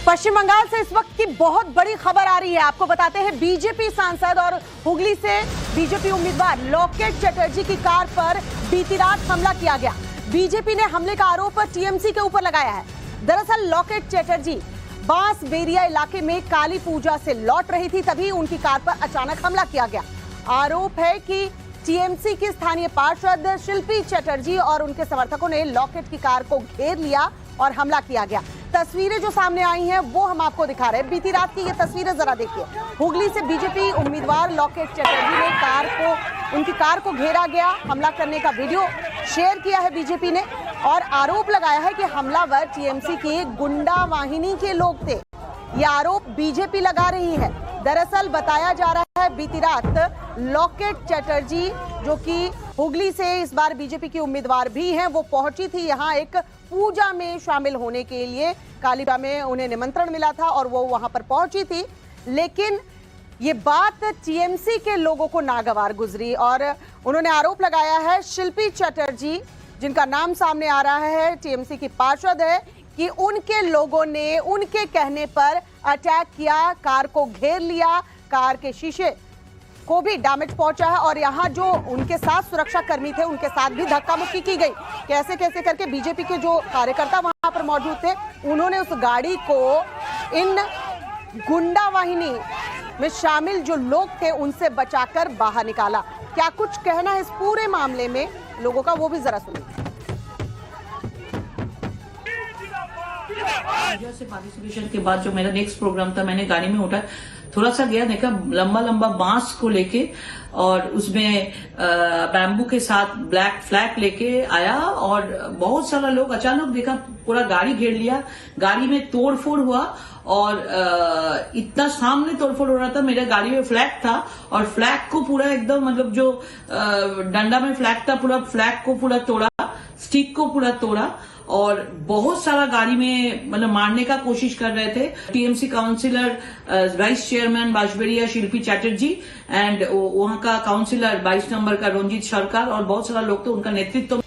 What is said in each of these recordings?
पश्चिम बंगाल से इस वक्त की बहुत बड़ी खबर आ रही है। आपको बताते हैं बीजेपी सांसद और हुगली से बीजेपी उम्मीदवार लॉकेट चटर्जी की कार पर बीती रात हमला किया गया। बीजेपी ने हमले का आरोप टीएमसी के ऊपर लगाया है। दरअसल लॉकेट चटर्जी बांसबेरिया इलाके में काली पूजा से लौट रही थी, तभी उनकी कार पर अचानक हमला किया गया। आरोप है कि टीएमसी की स्थानीय पार्षद शिल्पी चटर्जी और उनके समर्थकों ने लॉकेट की कार को घेर लिया और हमला किया गया। तस्वीरें जो सामने आई हैं वो हम आपको दिखा रहे हैं। बीती रात की ये तस्वीरें जरा देखिए। हुगली से बीजेपी उम्मीदवार लॉकेट चटर्जी ने उनकी कार को घेरा गया, हमला करने का वीडियो शेयर किया है बीजेपी ने और आरोप लगाया है कि हमलावर टीएमसी की गुंडा वाहिनी के लोग थे। ये आरोप बीजेपी लगा रही है। दरअसल बताया जा रहा है बीती रात लॉकेट चटर्जी जो कि हुगली से इस बार बीजेपी की उम्मीदवार भी हैं, वो पहुंची थी यहाँ एक पूजा में शामिल होने के लिए। कालीबा में उन्हें निमंत्रण मिला था और वो वहां पर पहुंची थी, लेकिन ये बात टीएमसी के लोगों को नागवार गुजरी और उन्होंने आरोप लगाया है शिल्पी चटर्जी, जिनका नाम सामने आ रहा है, टीएमसी की पार्षद है, कि उनके लोगों ने उनके कहने पर अटैक किया, कार को घेर लिया, कार के शीशे को भी डैमेज पहुंचा है और यहाँ जो उनके साथ सुरक्षा कर्मी थे उनके साथ भी धक्का मुक्की की गई। कैसे कैसे करके बीजेपी के जो कार्यकर्ता वहां पर मौजूद थे उन्होंने उस गाड़ी को इन गुंडा वाहिनी में शामिल जो लोग थे उनसे बचाकर बाहर निकाला। क्या कुछ कहना है इस पूरे मामले में लोगों का, वो भी जरा सुनिए। से पार्टिसिपेशन के बाद जो मेरा नेक्स्ट प्रोग्राम था, मैंने गाड़ी में उठा, थोड़ा सा गया, देखा लंबा लंबा बांस को लेके और उसमें बैम्बू के साथ ब्लैक फ्लैग लेके आया और बहुत सारा लोग, अचानक देखा पूरा गाड़ी घेर लिया, गाड़ी में तोड़फोड़ हुआ और इतना सामने तोड़फोड़ हो रहा था। मेरे गाड़ी में फ्लैग था और फ्लैग को पूरा एकदम, मतलब जो डंडा में फ्लैग था, पूरा फ्लैग को पूरा तोड़ा, स्टिक को पूरा तोड़ा और बहुत सारा गाड़ी में मतलब मारने का कोशिश कर रहे थे। TMC councillor vice chairman Bansberia Shilpi Chatterjee and वहां का काउंसिलर 22 नंबर का रंजीत सरकार और बहुत सारा लोग थे, उनका नेतृत्व।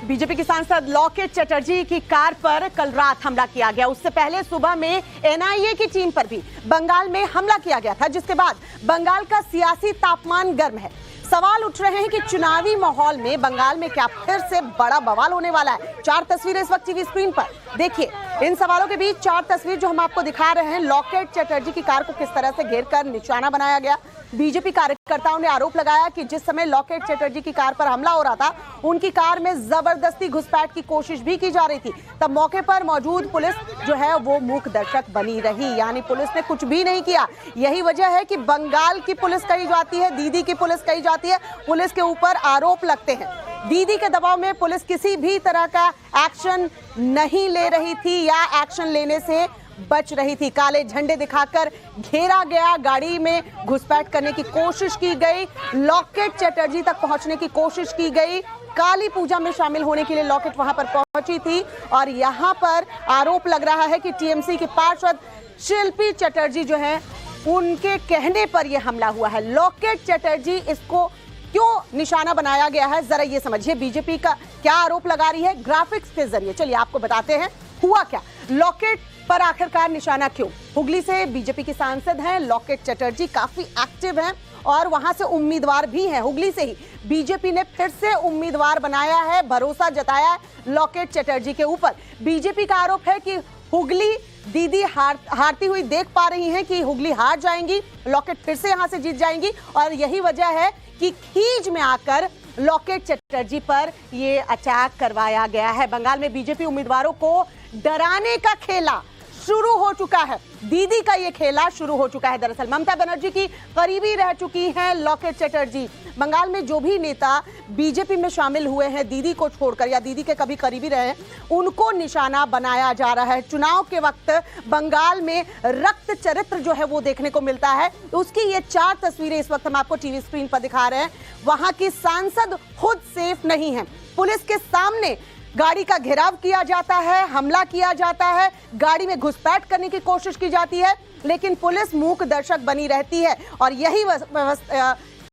बीजेपी की सांसद लॉकेट चटर्जी की कार पर कल रात हमला किया गया। उससे पहले सुबह में एनआईए की टीम पर भी बंगाल में हमला किया गया था, जिसके बाद बंगाल का सियासी तापमान गर्म है। सवाल उठ रहे हैं कि चुनावी माहौल में बंगाल में क्या फिर से बड़ा बवाल होने वाला है। 4 तस्वीरें इस वक्त टीवी स्क्रीन पर देखिए। इन सवालों के बीच 4 तस्वीर जो हम आपको दिखा रहे हैं, लॉकेट चटर्जी की कार को किस तरह से घेरकर निशाना बनाया गया। बीजेपी कार्यकर्ताओं ने आरोप लगाया कि जिस समय लॉकेट चटर्जी की कार पर हमला हो रहा था, उनकी कार में जबरदस्ती घुसपैठ की कोशिश भी की जा रही थी। तब मौके पर मौजूद पुलिस जो है वो मूक दर्शक बनी रही, यानी पुलिस ने कुछ भी नहीं किया। यही वजह है कि बंगाल की पुलिस कही जाती है, दीदी की पुलिस कही जाती है, पुलिस के ऊपर आरोप लगते हैं। दीदी के दबाव में पुलिस किसी भी तरह का एक्शन नहीं ले रही थी या एक्शन लेने से बच रही थी। काले झंडे दिखाकर घेरा गया, गाड़ी में घुसपैठ करने की कोशिश की गई, लॉकेट चटर्जी तक पहुंचने की कोशिश की गई। काली पूजा में शामिल होने के लिए लॉकेट वहां पर पहुंची थी और यहां पर आरोप लग रहा है कि टीएमसी की पार्षद शिल्पी चटर्जी जो है उनके कहने पर यह हमला हुआ है। लॉकेट चटर्जी, इसको क्यों निशाना बनाया गया है, जरा ये समझिए। बीजेपी का क्या आरोप लगा रही है ग्राफिक्स के जरिए, चलिए आपको बताते हैं हुआ क्या। लॉकेट पर आखिरकार निशाना क्यों? हुगली से बीजेपी की सांसद हैं लॉकेट चटर्जी, काफी एक्टिव हैं और वहां से उम्मीदवार भी हैं। हुगली से ही बीजेपी ने फिर से उम्मीदवार बनाया है, भरोसा जताया है लॉकेट चटर्जी के ऊपर। बीजेपी का आरोप है कि हुगली दीदी हारती हुई देख पा रही हैं कि हुगली हार जाएंगी, लॉकेट फिर से यहां से जीत जाएंगी और यही वजह है कि खींच में आकर लॉकेट चटर्जी पर ये अटैक करवाया गया है। बंगाल में बीजेपी उम्मीदवारों को डराने का खेला शुरू हो चुका है, दीदी का ये खेला शुरू हो चुका है। दरअसल ममता बनर्जी की करीबी रह चुकी हैं लॉकेट चटर्जी। बंगाल में जो भी नेता बीजेपी में शामिल हुए हैं दीदी को छोड़कर या दीदी के कभी करीबी रहे हैं, उनको निशाना बनाया जा रहा है। चुनाव के वक्त बंगाल में रक्त चरित्र जो है वो देखने को मिलता है। उसकी ये 4 तस्वीरें इस वक्त हम आपको टीवी स्क्रीन पर दिखा रहे हैं। वहां की सांसद खुद सेफ नहीं है, पुलिस के सामने गाड़ी का घेराव किया जाता है, हमला किया जाता है, गाड़ी में घुसपैठ करने की कोशिश की जाती है, लेकिन पुलिस मूक दर्शक बनी रहती है और यही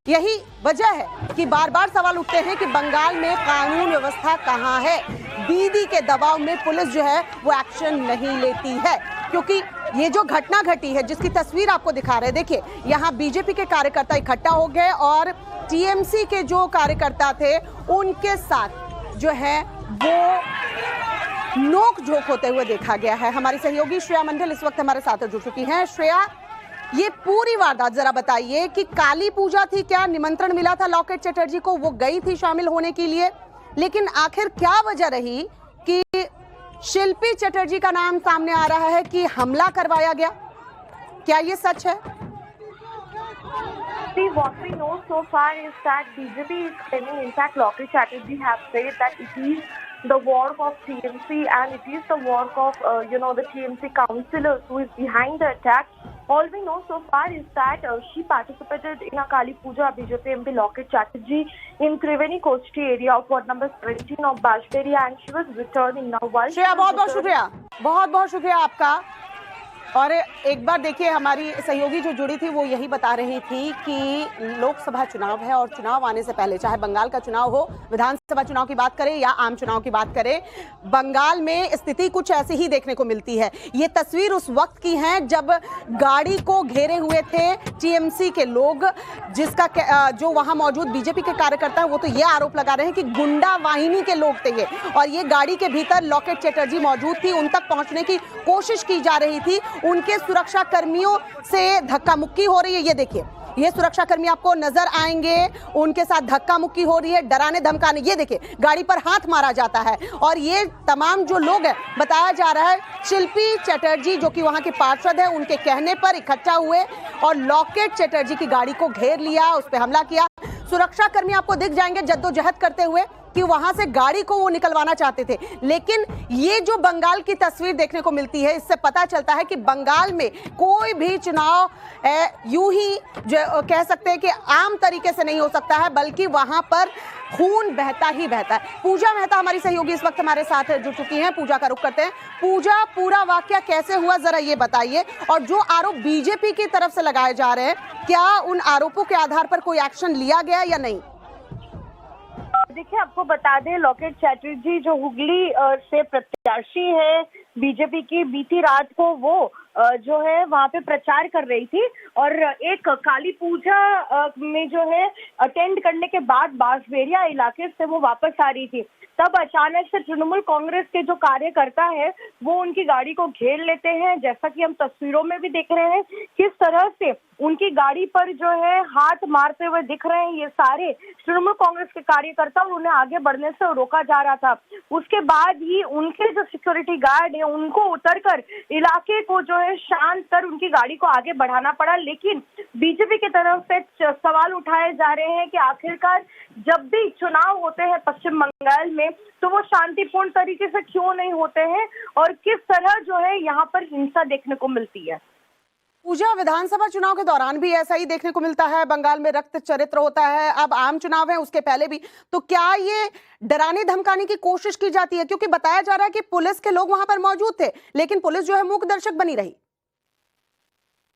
यही वजह है कि बार बार सवाल उठते हैं कि बंगाल में कानून व्यवस्था कहां है। दीदी के दबाव में पुलिस जो है वो एक्शन नहीं लेती है, क्योंकि ये जो घटना घटी है जिसकी तस्वीर आपको दिखा रहे हैं, देखिए यहाँ बीजेपी के कार्यकर्ता इकट्ठा हो गए और टीएमसी के जो कार्यकर्ता थे उनके साथ जो है वो नोक झोंक होते हुए देखा गया है। हमारी सहयोगी श्रेया मंडल इस वक्त हमारे साथ जुड़ चुकी हैं। श्रेया, ये पूरी वारदात जरा बताइए कि काली पूजा थी क्या? निमंत्रण मिला था लॉकेट चटर्जी को, वो गई थी शामिल होने के लिए, लेकिन आखिर क्या वजह रही कि शिल्पी चटर्जी का नाम सामने आ रहा है कि हमला करवाया गया? क्या ये सच है? See, what we know so far is that BJP is claiming, in fact, Lokesh Chatterjee have said that it is the work of TMC and it is the work of, the TMC councillors who is behind the attack. All we know so far is that she participated in a Kali Puja BJP MP Lokesh Chatterjee in Triveni Kochi area of ward number 17 of Bajperi, and she was returning now. Shreya, बहुत बहुत शुक्रिया आपका। और एक बार देखिए, हमारी सहयोगी जो जुड़ी थी वो यही बता रही थी कि लोकसभा चुनाव है और चुनाव आने से पहले, चाहे बंगाल का चुनाव हो, विधानसभा चुनाव की बात करें या आम चुनाव की बात करें, बंगाल में स्थिति कुछ ऐसी ही देखने को मिलती है। ये तस्वीर उस वक्त की है जब गाड़ी को घेरे हुए थे टीएमसी के लोग, जिसका जो वहां मौजूद बीजेपी के कार्यकर्ता है वो तो ये आरोप लगा रहे हैं कि गुंडा वाहिनी के लोग थे ये, और ये गाड़ी के भीतर लॉकेट चटर्जी मौजूद थी, उन तक पहुंचने की कोशिश की जा रही थी, उनके सुरक्षा कर्मियों से धक्का मुक्की हो रही है। ये देखिए, ये सुरक्षा कर्मी आपको नजर आएंगे, उनके साथ धक्का मुक्की हो रही है, डराने धमकाने। ये देखिए, गाड़ी पर हाथ मारा जाता है और ये तमाम जो लोग हैं, बताया जा रहा है शिल्पी चटर्जी जो कि वहां के पार्षद है, उनके कहने पर इकट्ठा हुए और लॉकेट चटर्जी की गाड़ी को घेर लिया, उस पर हमला किया। सुरक्षा कर्मी आपको दिख जाएंगे जद्दोजहद करते हुए कि वहां से गाड़ी को वो निकलवाना चाहते थे, लेकिन ये जो बंगाल की तस्वीर देखने को मिलती है, इससे पता चलता है कि बंगाल में कोई भी चुनाव यूं ही जो कह सकते हैं कि आम तरीके से नहीं हो सकता है, बल्कि वहां पर खून बहता ही बहता है। पूजा मेहता हमारी सहयोगी इस वक्त हमारे साथ जुड़ चुकी हैं। पूजा का रुख करते हैं। पूजा, पूरा वाकया कैसे हुआ जरा ये बताइए, और जो आरोप बीजेपी की तरफ से लगाए जा रहे हैं, क्या उन आरोपों के आधार पर कोई एक्शन लिया गया या नहीं? देखिए, आपको बता दें, लॉकेट चैटर्जी जो हुगली से प्रत्याशी है बीजेपी की, बीती रात को वो जो है वहाँ पे प्रचार कर रही थी और एक काली पूजा में जो है अटेंड करने के बाद बांसबेरिया इलाके से वो वापस आ रही थी। तब अचानक से तृणमूल कांग्रेस के जो कार्यकर्ता है वो उनकी गाड़ी को घेर लेते हैं, जैसा कि हम तस्वीरों में भी देख रहे हैं किस तरह से उनकी गाड़ी पर जो है हाथ मारते हुए दिख रहे हैं ये सारे तृणमूल कांग्रेस के कार्यकर्ता, और उन्हें आगे बढ़ने से रोका जा रहा था। उसके बाद ही उनके जो सिक्योरिटी गार्ड है उनको उतरकर इलाके को जो है शांत कर उनकी गाड़ी को आगे बढ़ाना पड़ा। लेकिन बीजेपी की तरफ से सवाल उठाए जा रहे हैं कि आखिरकार जब भी चुनाव होते हैं पश्चिम बंगाल में तो वो शांतिपूर्ण तरीके से क्यों नहीं होते हैं और किस तरह जो है यहाँ पर हिंसा देखने को मिलती है। पूजा, विधानसभा चुनाव के दौरान भी ऐसा ही देखने को मिलता है, बंगाल में रक्त चरित्र होता है, अब आम चुनाव है उसके पहले भी, तो क्या ये डराने धमकाने की कोशिश की जाती है? क्योंकि बताया जा रहा है कि पुलिस के लोग वहां पर मौजूद थे, लेकिन पुलिस जो है मूक दर्शक बनी रही।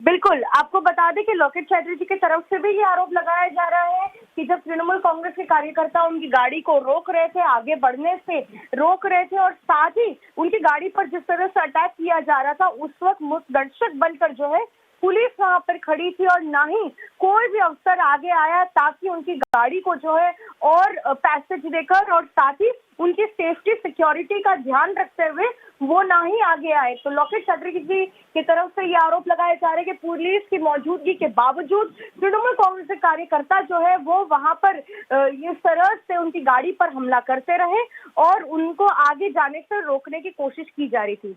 बिल्कुल, आपको बता दें कि लॉकेट चैटर्जी की तरफ से भी ये आरोप लगाया जा रहा है कि जब तृणमूल कांग्रेस के कार्यकर्ता उनकी गाड़ी को रोक रहे थे, आगे बढ़ने से रोक रहे थे, और साथ ही उनकी गाड़ी पर जिस तरह से अटैक किया जा रहा था, उस वक्त मूक दर्शक बनकर जो है पुलिस वहां पर खड़ी थी और ना ही कोई भी अफसर आगे आया ताकि उनकी गाड़ी को जो है और पैसेज देकर और साथ ही उनकी सेफ्टी सिक्योरिटी का ध्यान रखते हुए वो ना ही आगे आए। तो लॉकेट चटर्जी की तरफ से ये आरोप लगाए जा रहे हैं कि पुलिस की मौजूदगी के बावजूद तृणमूल कांग्रेस के कार्यकर्ता जो है वो वहां पर इस तरह से उनकी गाड़ी पर हमला करते रहे और उनको आगे जाने से रोकने की कोशिश की जा रही थी।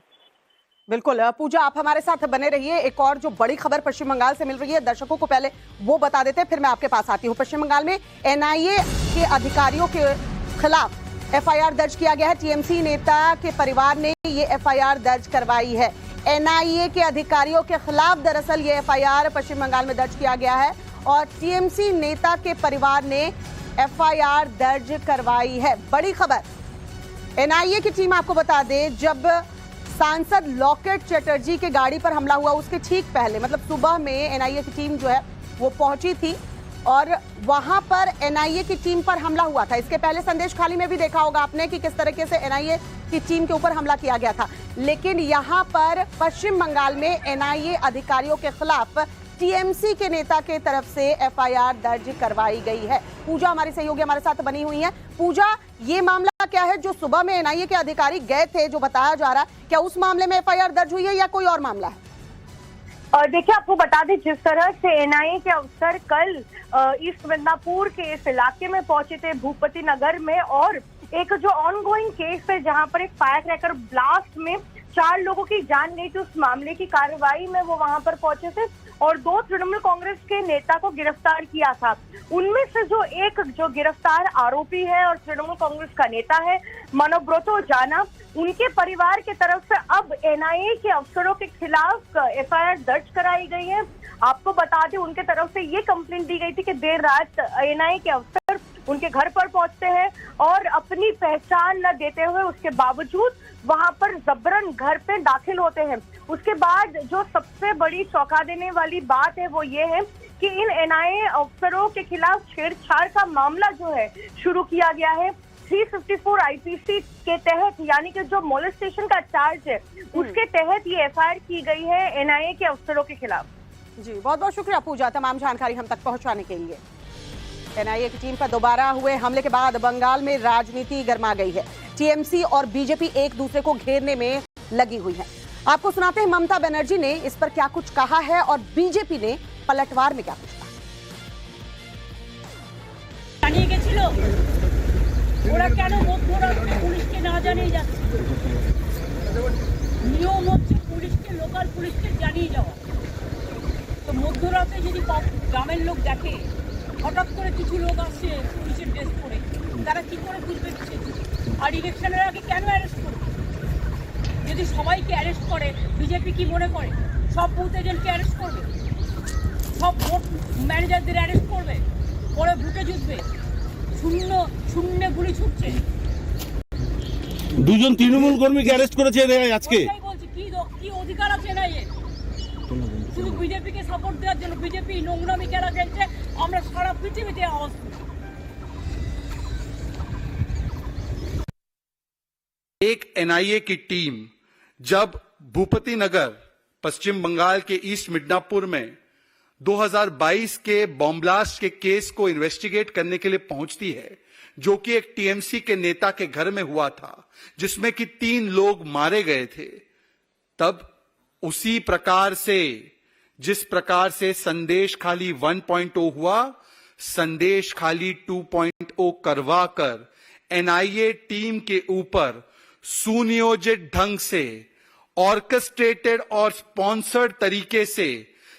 बिल्कुल पूजा, आप हमारे साथ बने रहिए। एक और जो बड़ी खबर पश्चिम बंगाल से मिल रही है, दर्शकों को पहले वो बता देते हैं, फिर मैं आपके पास आती हूँ। पश्चिम बंगाल में एनआईए के अधिकारियों के खिलाफ एफआईआर दर्ज किया गया है। टीएमसी नेता के परिवार ने ये एफआईआर दर्ज करवाई है। एनआईए के अधिकारियों के खिलाफ दरअसल ये एफआईआर पश्चिम बंगाल में दर्ज किया गया है और टीएमसी नेता के परिवार ने एफआईआर दर्ज करवाई है। बड़ी खबर, एनआईए की टीम आपको बता दे, जब सांसद लॉकेट चटर्जी के गाड़ी पर हमला हुआ उसके ठीक पहले, मतलब सुबह में एनआईए की टीम जो है वो पहुंची थी और वहां पर एनआईए की टीम पर हमला हुआ था। इसके पहले संदेश खाली में भी देखा होगा आपने कि किस तरीके से एनआईए की टीम के ऊपर हमला किया गया था। लेकिन यहां पर पश्चिम बंगाल में एनआईए अधिकारियों के खिलाफ टीएमसी के नेता के तरफ से एफआईआर दर्ज करवाई गई है। पूजा हमारी सहयोगी हमारे साथ बनी हुई है। पूजा, ये मामला क्या है जो सुबह में एनआईए के अधिकारी गए थे, जो बताया जा रहा है, क्या उस मामले में एफआईआर दर्ज हुई है या कोई और मामला है? और देखिए, आपको बता दें, जिस तरह से एनआईए के अफसर कल ईस्ट मिदनापुर के इस इलाके में पहुंचे थे भूपति नगर में, और एक जो ऑनगोइंग केस है जहां पर एक फायर क्रैकर ब्लास्ट में 4 लोगों की जान गई थी, उस मामले की कार्रवाई में वो वहां पर पहुंचे थे और 2 तृणमूल कांग्रेस के नेता को गिरफ्तार किया था। उनमें से जो गिरफ्तार आरोपी है और तृणमूल कांग्रेस का नेता है मनोब्रतो जाना, उनके परिवार की तरफ से अब एनआईए के अफसरों के खिलाफ एफआईआर दर्ज कराई गई है। आपको बता दें, उनके तरफ से ये कंप्लेंट दी गई थी कि देर रात एनआईए के अफसर उनके घर पर पहुंचते हैं और अपनी पहचान न देते हुए उसके बावजूद वहां पर जबरन घर पे दाखिल होते हैं। उसके बाद जो सबसे बड़ी चौंका देने वाली बात है वो ये है कि इन एनआईए अफसरों के खिलाफ छेड़छाड़ का मामला जो है शुरू किया गया है 354 आईपीसी के तहत, यानी कि जो मोलेस्टेशन का चार्ज है उसके तहत ये एफआईआर की गई है एनआईए के अफसरों के खिलाफ। जी, बहुत बहुत शुक्रिया पूजा तमाम जानकारी हम तक पहुंचाने के लिए। एनआईए की टीम पर दोबारा हुए हमले के बाद बंगाल में राजनीति गर्मा गई है। टीएमसी और बीजेपी एक दूसरे को घेरने में लगी हुई है। आपको सुनाते हैं ममता बनर्जी ने इस पर क्या कुछ कहा है और बीजेपी ने पलटवार में क्या कुछ कहा। জানিয়ে গেছিল ওরা কেন মধ্যরাত্রে পুলিশকে না জানিয়ে যাচ্ছে? নিয়ম হচ্ছে পুলিশকে, লোকাল পুলিশকে জানিয়ে যাওয়া। তো মধ্যরাতে যদি গ্রামের লোক দেখে হঠাৎ করে কিছু লোক আসছে পুলিশের ড্রেস পরে, তারা কি করে বুঝবে কিছু? আর ইলেকশনের আগে কেন অ্যারেস্ট করবে? যদি সবাইকে অ্যারেস্ট করে, বিজেপি কি মনে করে সব বুথ এজেন্টকে অ্যারেস্ট করবে, সব ভোট ম্যানেজারদের অ্যারেস্ট করবে, পরে ভোটে জিতবে? শূন্য শূন্যে গুলি ছুটছে। 2 জন তৃণমূল কর্মীকে অ্যারেস্ট করেছে আজকে। ওইটাই বলছি, কি অধিকার আছে না এর? শুধু বিজেপিকে সাপোর্ট দেওয়ার জন্য বিজেপি নোংরামি খেলা খেলছে, আমরা সারা পৃথিবীতে আওয়াজ তুলি। एक एनआईए की टीम जब भूपति नगर पश्चिम बंगाल के ईस्ट मिदनापुर में 2022 के बॉम्ब ब्लास्ट के केस को इन्वेस्टिगेट करने के लिए पहुंचती है, जो कि एक टीएमसी के नेता के घर में हुआ था, जिसमें कि 3 लोग मारे गए थे, तब उसी प्रकार से जिस प्रकार से संदेश खाली 1.0 हुआ, संदेश खाली 2.0 करवाकर एनआईए टीम के ऊपर सुनियोजित ढंग से, ऑर्केस्ट्रेटेड और स्पॉन्सर्ड तरीके से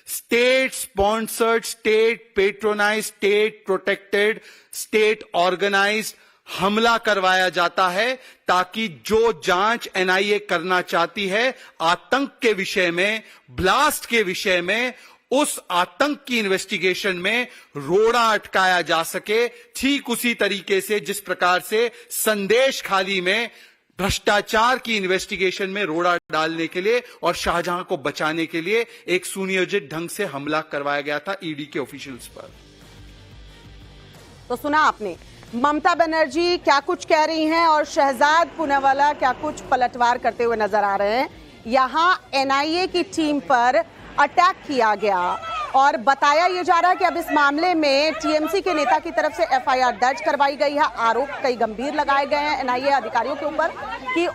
state sponsored, state patronise, state protected, state organised हमला करवाया जाता है, ताकि जो जांच एनआईए करना चाहती है आतंक के विषय में, ब्लास्ट के विषय में, उस आतंक की इन्वेस्टिगेशन में रोड़ा अटकाया जा सके। ठीक उसी तरीके से जिस प्रकार से संदेश खाली में भ्रष्टाचार की इन्वेस्टिगेशन में रोड़ा डालने के लिए और शाहजहां को बचाने के लिए एक सुनियोजित ढंग से हमला करवाया गया था ईडी के ऑफिशियल्स पर। तो सुना आपने ममता बनर्जी क्या कुछ कह रही हैं और शहजाद पूनावाला क्या कुछ पलटवार करते हुए नजर आ रहे हैं। यहां एनआईए की टीम पर अटैक किया गया और बताया यह जा रहा है कि अब इस मामले में टीएमसी के नेता की तरफ से एफआईआर दर्ज करवाई गई है। आरोप कई गंभीर लगाए गए हैं एनआईए अधिकारियों के ऊपर कि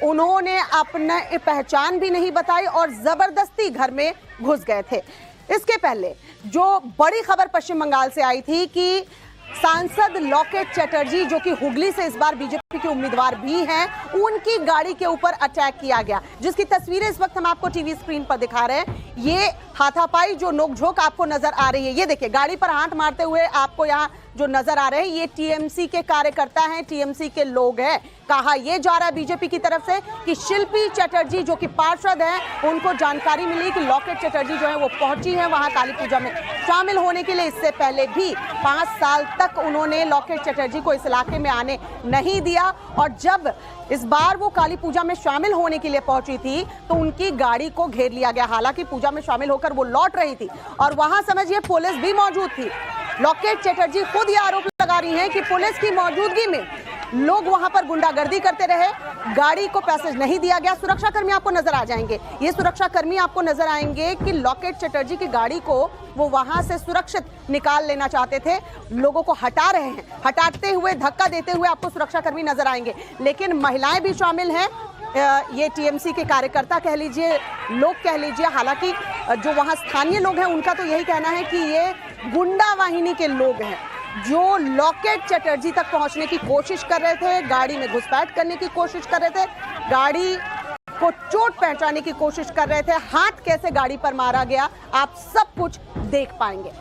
उन्होंने अपनी पहचान भी नहीं बताई और जबरदस्ती घर में घुस गए थे। इसके पहले जो बड़ी खबर पश्चिम बंगाल से आई थी कि सांसद लॉकेट चटर्जी, जो कि हुगली से इस बार बीजेपी के उम्मीदवार भी हैं, उनकी गाड़ी के ऊपर अटैक किया गया, जिसकी तस्वीरें इस वक्त हम आपको टीवी स्क्रीन पर दिखा रहे हैं। ये हाथापाई जो नोकझोंक आपको नजर आ रही है, ये देखिए गाड़ी पर हाथ मारते हुए आपको यहाँ जो नजर आ रहे हैं ये टीएमसी के कार्यकर्ता हैं, टीएमसी के लोग हैं। कहा यह जा रहा है बीजेपी की तरफ से कि शिल्पी चटर्जी जो कि पार्षद हैं, उनको जानकारी मिली कि लॉकेट चटर्जी जो है वो पहुंची है वहां काली पूजा में शामिल होने के लिए। इससे पहले भी 5 साल तक उन्होंने लॉकेट चटर्जी को इस इलाके में आने नहीं दिया, और जब इस बार वो काली पूजा में शामिल होने के लिए पहुंची थी तो उनकी गाड़ी को घेर लिया गया। हालांकि पूजा में शामिल होकर वो लौट रही थी और वहां समझिए पुलिस भी मौजूद थी। लॉकेट चटर्जी खुद ये आरोप लगा रही हैं कि पुलिस की मौजूदगी में लोग वहां पर गुंडागर्दी करते रहे, गाड़ी को पैसेज नहीं दिया गया। सुरक्षाकर्मी आपको नजर आ जाएंगे, ये सुरक्षाकर्मी आपको नजर आएंगे कि लॉकेट चटर्जी की गाड़ी को वो वहां से सुरक्षित निकाल लेना चाहते थे, लोगों को हटा रहे हैं, हटाते हुए धक्का देते हुए आपको सुरक्षाकर्मी नजर आएंगे। लेकिन महिलाएं भी शामिल हैं, ये टीएमसी के कार्यकर्ता कह लीजिए, लोग कह लीजिए। हालांकि जो वहां स्थानीय लोग हैं उनका तो यही कहना है कि ये गुंडा वाहिनी के लोग हैं जो लॉकेट चटर्जी तक पहुंचने की कोशिश कर रहे थे, गाड़ी में घुसपैठ करने की कोशिश कर रहे थे, गाड़ी को चोट पहुंचाने की कोशिश कर रहे थे। हाथ कैसे गाड़ी पर मारा गया आप सब कुछ देख पाएंगे।